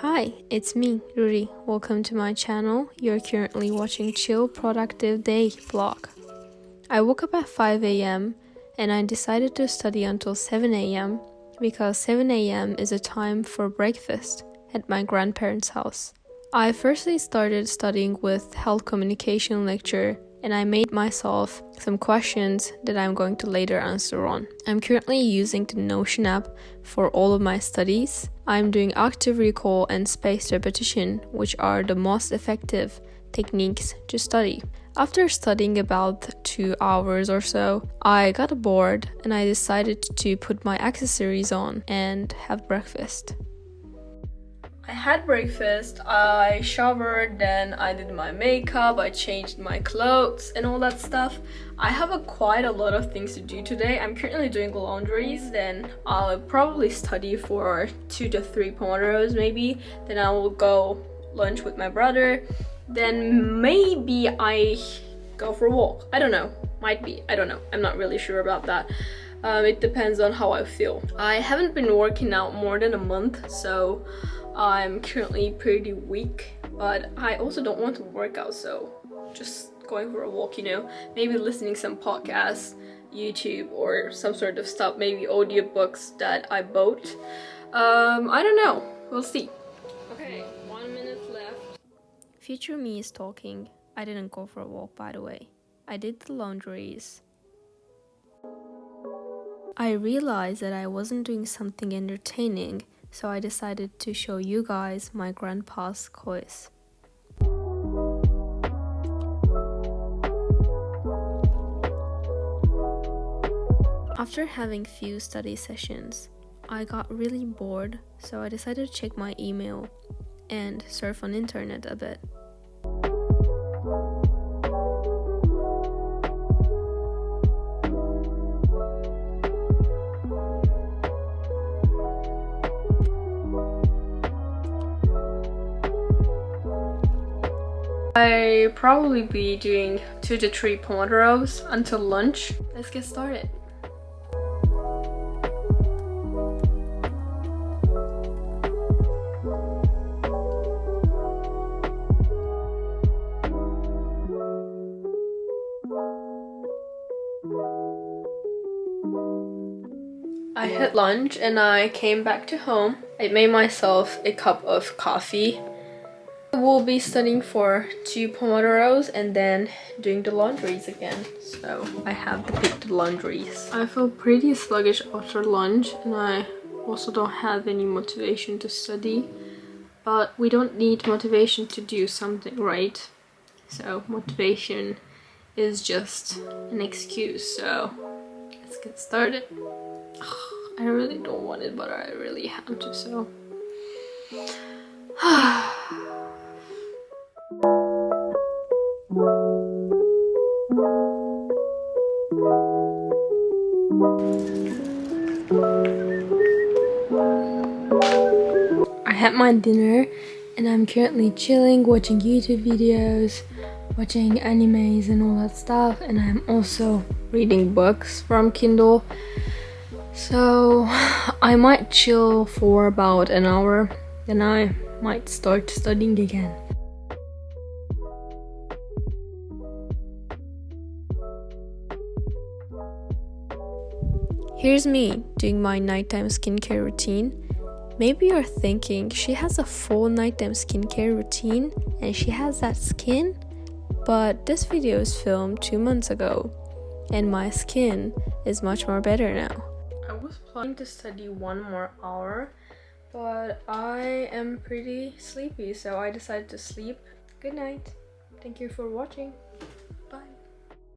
Hi, it's me, Ruri. Welcome to my channel. You're currently watching Chill Productive Day vlog. I woke up at 5 a.m. and I decided to study until 7 a.m. because 7 a.m. is a time for breakfast at my grandparents' house. I firstly started studying with health communication lecture and I made myself some questions that I'm going to later answer on. I'm currently using the Notion app for all of my studies. I'm doing active recall and spaced repetition, which are the most effective techniques to study. After studying about 2 hours or so, I got bored and I decided to put my accessories on and have breakfast. I had breakfast, I showered, then I did my makeup, I changed my clothes and all that stuff. I have quite a lot of things to do today. I'm currently doing laundries, then I'll probably study for 2 to 3 Pomodoros maybe. Then I will go lunch with my brother. Then maybe I go for a walk. I don't know, might be, I don't know. I'm not really sure about that. It depends on how I feel. I haven't been working out more than a month, so I'm currently pretty weak, but I also don't want to work out, so just going for a walk, maybe listening some podcasts, YouTube, or some sort of stuff, maybe audiobooks that I bought. I don't know, we'll see. Okay, 1 minute left. Future me is talking. I didn't go for a walk, by the way. I did the laundries. I realized that I wasn't doing something entertaining, so I decided to show you guys my grandpa's quiz. After having few study sessions, I got really bored, so I decided to check my email and surf on internet a bit. I probably be doing 2 to 3 Pomodoros until lunch. Let's get started. I had lunch and I came back to home. I made myself a cup of coffee. I will be studying for 2 Pomodoros and then doing the laundries again. So I have to pick the laundries. I feel pretty sluggish after lunch and I also don't have any motivation to study. But we don't need motivation to do something, right? So motivation is just an excuse, so let's get started. I really don't want it, but I really have to, so. I had my dinner and I'm currently chilling, watching YouTube videos, watching animes and all that stuff, and I'm also reading books from Kindle. So I might chill for about an hour, then I might start studying again. Here's me doing my nighttime skincare routine. Maybe you're thinking she has a full nighttime skincare routine and she has that skin, but this video is filmed 2 months ago and my skin is much more better now. I was planning to study 1 more hour, but I am pretty sleepy, so I decided to sleep. Good night. Thank you for watching.